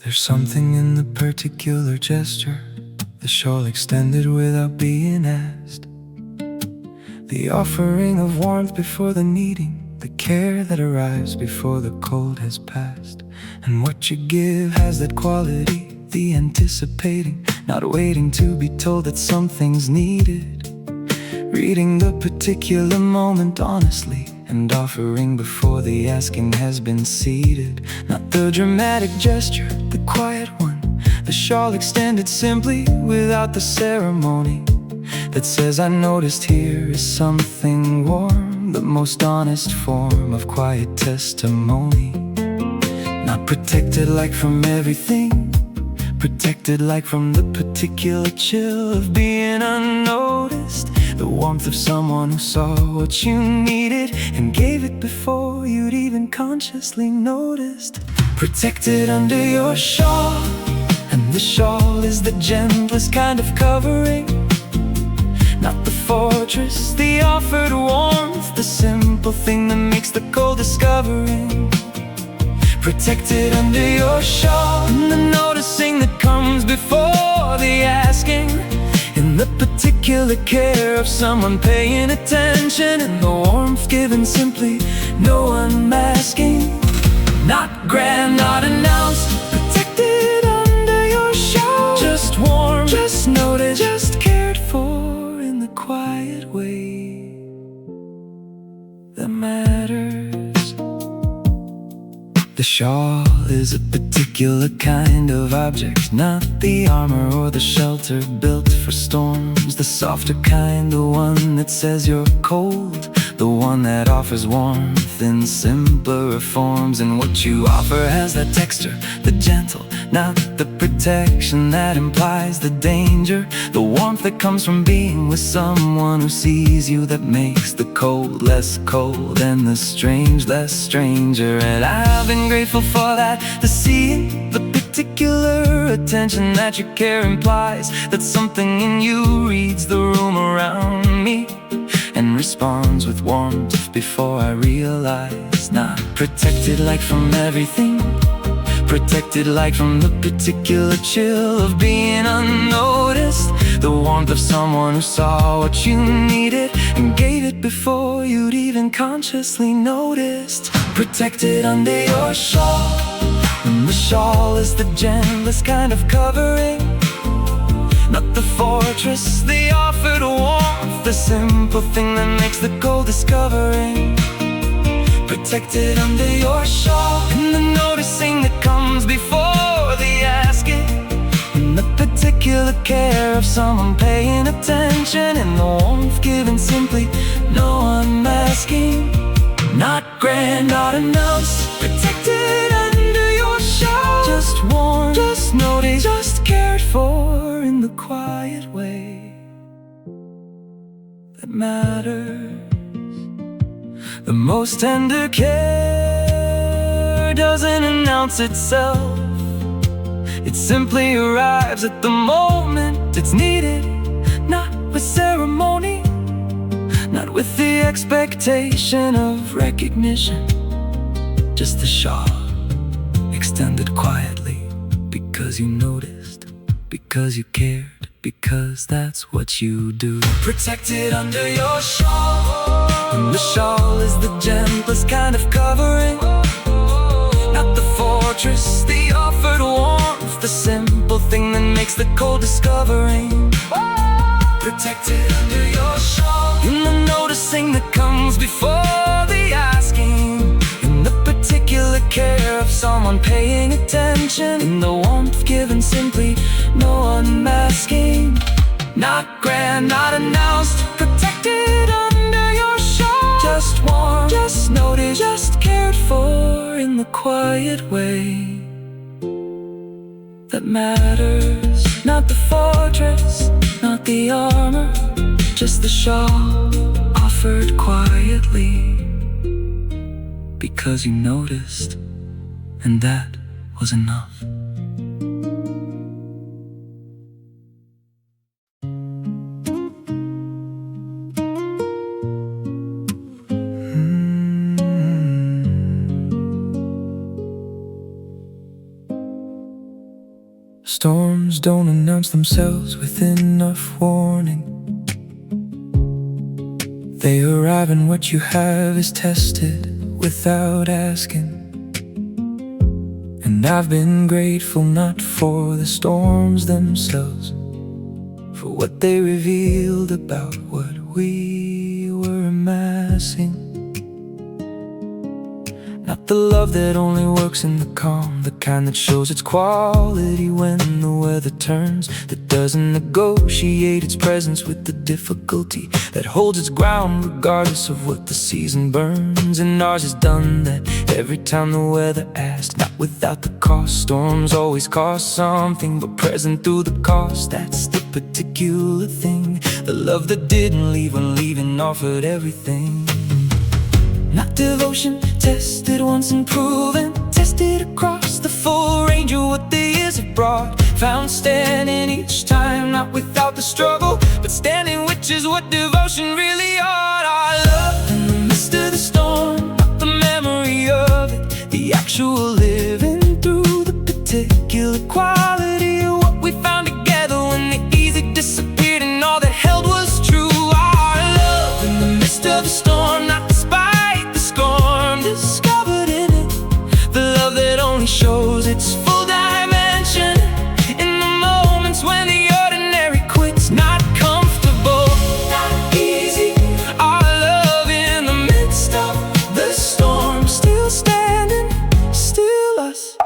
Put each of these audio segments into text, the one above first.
There's something in the particular gesture, the shawl extended without being asked, the offering of warmth before the needing, the care that arrives before the cold has passed. And what you give has that quality, the anticipating, not waiting to be told that something's needed, reading the particular moment honestly, and offering before the asking has been seated. Not the dramatic gesture, the quiet one, the shawl extended simply without the ceremony, that says I noticed here is something warm, the most honest form of quiet testimony. Not protected like from everything, protected like from the particular chill of being unnoticed, the warmth of someone who saw what you needed and gave it before you'd even consciously noticed. Protected under your shawl, and the shawl is the gentlest kind of covering, not the fortress, the offered warmth, the simple thing that makes the cold discovering. Protected under your shawl, and the noticing that comes before the asking, in the particular care of someone paying attention, in the warmth given simply, no unmasking. Not grand, not announced, protected under your shawl, just warm, just noticed, just cared for in the quiet way that matters. The shawl is a particular kind of object, not the armor or the shelter built for storms, the softer kind, the one that says you're cold, the one that offers warmth in simpler forms. And what you offer has that texture, the gentle, not the protection that implies the danger, the warmth that comes from being with someone who sees you, that makes the cold less cold and the strange less stranger. And I've been grateful for that, the seeing, the particular attention that your care implies, that something in you reads the room around me and responds with warmth before I realize. Not protected like from everything, protected like from the particular chill of being unnoticed, the warmth of someone who saw what you needed and gave it before you'd even consciously noticed. Protected under your shawl, and the shawl is the gentlest kind of covering, not the fortress, the offered warmth, the simple thing that makes the cold discovering. Protected under your shawl, and the noticing that comes before the asking, in the particular care of someone paying attention, in the warmth given simply, no unmasking. Not grand, not announced, protected under your shawl, just warm, just noticed, just cared for in the quiet way that matters. The most tender care doesn't announce itself, it simply arrives at the moment it's needed, not with ceremony, not with the expectation of recognition, just the shawl extended quietly, because you noticed, because you cared, because that's what you do. Protected under your shawl, and the shawl is the gentlest kind of covering, not the fortress, the offered warmth, the simple thing that makes the cold discovering. Protected under your shawl, in the noticing that comes before the asking, in the particular care of someone paying attention, in the warmth given simply, no unmasking. Not grand, not announced, protected under your shawl, just warm, just noticed, just cared for in the quiet way that matters. Not the fortress, not the armor, just the shawl offered quietly, because you noticed, and that was enough. Storms don't announce themselves with enough warning. They arrive and what you have is tested without asking. And I've been grateful not for the storms themselves, for what they revealed about what we were amassing. Not the love that only works in the calm, the kind that shows its quality when the weather turns, that doesn't negotiate its presence with the difficulty, that holds its ground regardless of what the season burns. And ours has done that every time the weather asked, not without the cost. Storms always cost something, but present through the cost, that's the particular thing. The love that didn't leave when leaving offered everything. Not devotion, tested once and proven, tested across the full range of what the years have brought, found standing each time, not without the struggle, but standing, which is what devotion really ought. Our love in the midst of the storm, not the memory of it, the actual living through the particular quality of what we found together when the easy disappeared and all that held was true. Our love in the midst of the storm, not despite the storm, discovered in it the love that only shows its full dimension in the moments when the ordinary quits. Not comfortable, not easy. Our love in the midst of the storm, still standing, still us,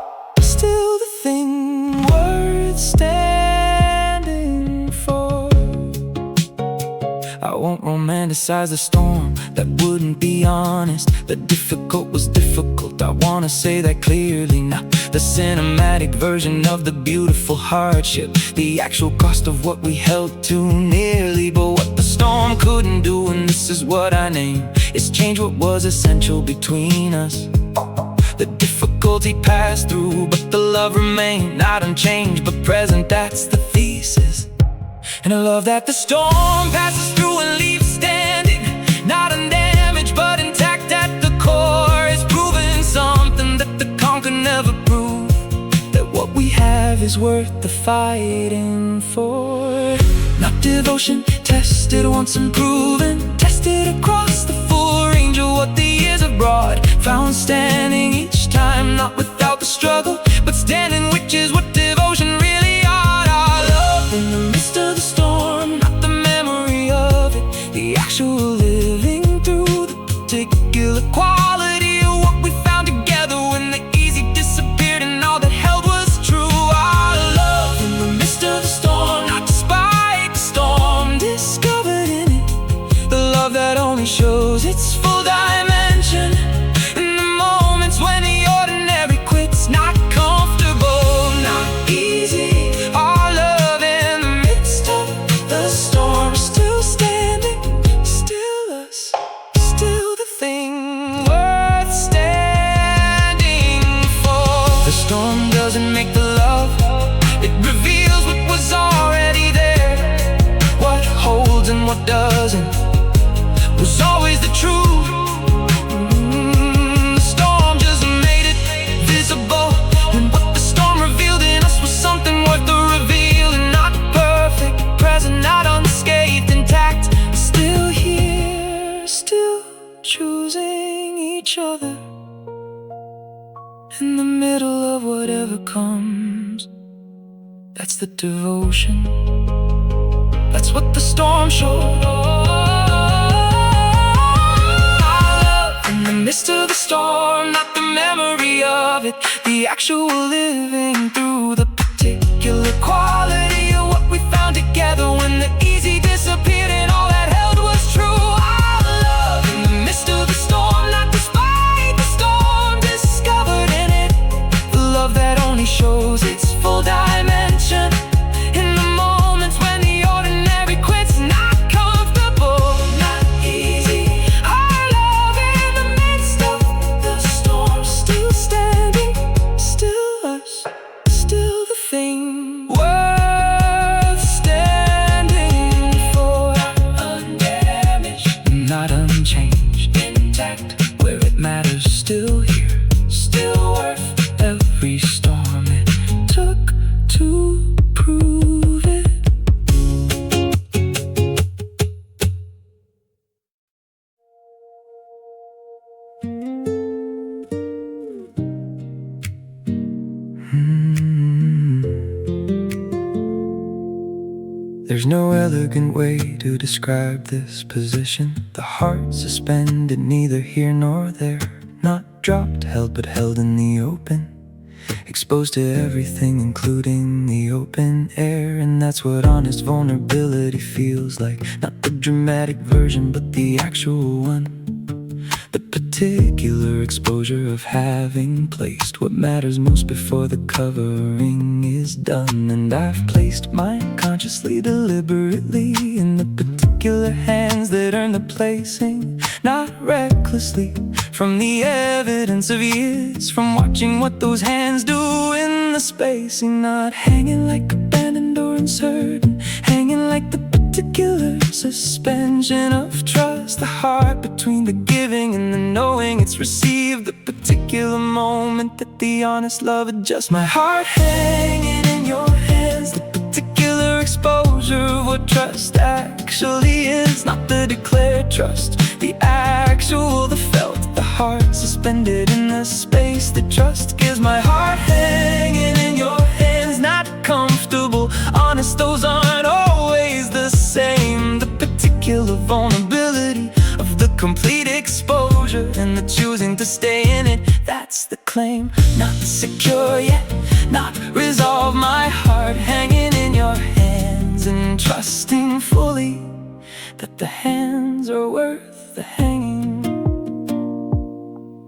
still the thing worth standing for. I won't romanticize the storm, that wouldn't be honest. The difficult was difficult, I wanna say that clearly. Not the cinematic version of the beautiful hardship, the actual cost of what we held too nearly. But what the storm couldn't do, and this is what I name, is change what was essential between us. The difficulty passed through, but the love remained, not unchanged but present, that's the thesis. And a love that the storm passes through and leaves standing, not undamaged but intact at the core, is proving something that the conquer never proved, that what we have is worth the fighting for. Not devotion, tested once and proven, tested across the full range of what the years have brought, found standing each time, not without the struggle, but standing, which is what devotion really ought. Our love in the midst of the storm, not the memory of it, the actual living through the particular quality of what we found together when the easy disappeared and all that held was true. Our love in the midst of the storm, not despite the storm, discovered in it the love that only shows its full dimension in the moments when the ordinary quits. Not comfortable, not easy. Our love in the midst of the storm, still standing, still us, still the thing worth standing for. The storm doesn't make the love, it reveals what was already there. What holds and what doesn't was always the truth. The storm just made it visible, and what the storm revealed in us was something worth the revealing. Not perfect, present, not unscathed, intact, still here, still choosing each other in the middle of whatever comes. That's the devotion, that's what the storm showed. In the midst of the storm, not the memory of it, the actual living through the particular quality of what we found together when the easy disappeared and all that held was true. Our love in the midst of the storm, not despite the storm, discovered in it the love that only shows its full dimension in the moments when the ordinary quits. Not comfortable, not easy. Our love in the midst of the storm, still standing, still us, still the There's no elegant way to describe this position. The heart suspended, neither here nor there. Not dropped, held, but held in the open. Exposed to everything, including the open air. And that's what honest vulnerability feels like. Not the dramatic version, but the actual one. The particular exposure of having placed what matters most before the covering is done. And I've placed mine consciously, deliberately, in the particular hands that earn the placing. Not recklessly, from the evidence of years, from watching what those hands do in the spacing. Not hanging like abandoned or uncertain, hanging like the particular suspension of trust. The heart between the giving and the knowing it's received. The particular moment that the honest love adjusts. My heart hanging in your hands. The particular exposure of what trust actually is. Not the declared trust, the actual, the felt. The heart suspended in the space that trust gives. My heart hanging in your hands. Not comfortable, honest, those aren't always the same. The particular vulnerability of the complete exposure and the choosing to stay in it, that's the claim. Not secure yet, not resolved. My heart hanging in your hands and trusting fully that the hands are worth the hanging.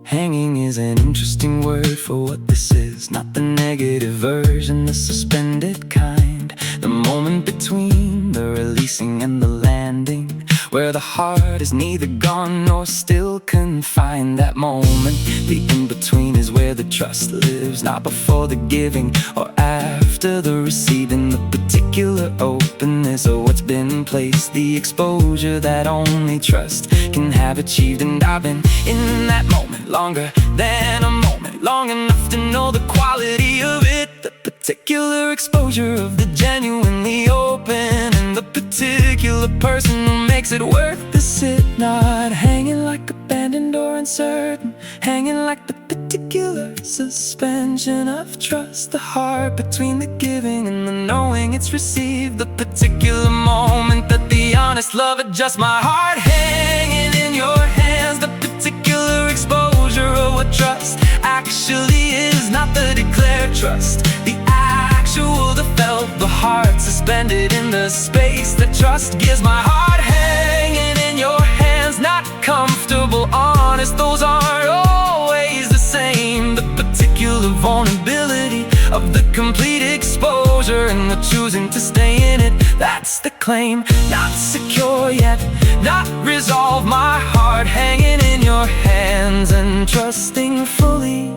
Hanging is an interesting word for what this is. Not the negative version, the suspended kind. The moment between the releasing and the landing, where the heart is neither gone nor still confined. That moment, the in-between, is where the trust lives. Not before the giving or after the receiving. The particular openness of what's been placed. The exposure that only trust can have achieved. And I've been in that moment longer than a moment, long enough to know the quality of it. The particular exposure of the genuinely open, and the particular person who makes it worth the sit. Not hanging like abandoned or uncertain, hanging like the particular suspension of trust. The heart between the giving and the knowing it's received. The particular moment that the honest love adjusts. My heart hanging in your hands. The particular exposure of what trust actually is. Not the declared trust, the actual, the felt. The heart suspended in the space that trust gives. My heart hanging in your hands. Not comfortable, honest, those aren't always the same. The particular vulnerability of the complete exposure and the choosing to stay in it, that's the claim. Not secure yet, not resolved. My heart hanging in your hands and trusting fully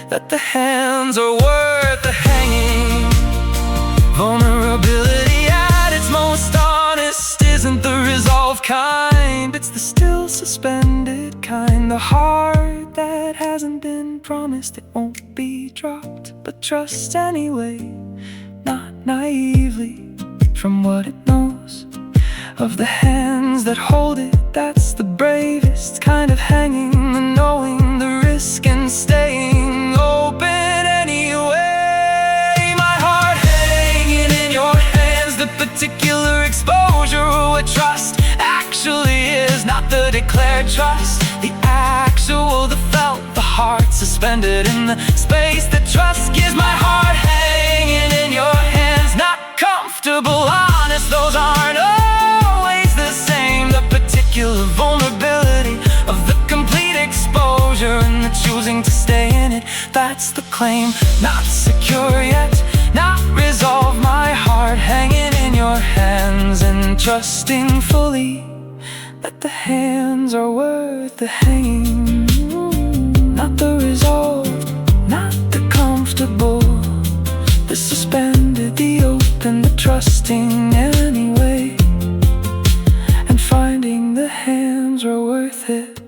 that the hands are worth the hanging. Vulnerability at its most honest isn't the resolved kind, it's the still suspended kind. The heart that hasn't been promised it won't be dropped, but trust anyway, not naively, from what it knows of the hands that hold it. That's the bravest kind of hanging, the knowing the risk and staying open anyway. My heart hanging in your hands. The particular exposure of what trust actually is. Not the declared trust, the actual, the felt. The heart suspended in the space that trust gives. My heart hanging in your hands. Not comfortable, honest, those aren't always the same. The particular vulnerability of the complete exposure and the choosing to stay in it, that's the claim. Not secure yet, not resolved. My heart hanging in your hands and trusting fully that the hands are worth the hanging. Not the resolved, not the comfortable, the suspended, the open, the trusting anyway, and finding the hands are worth it.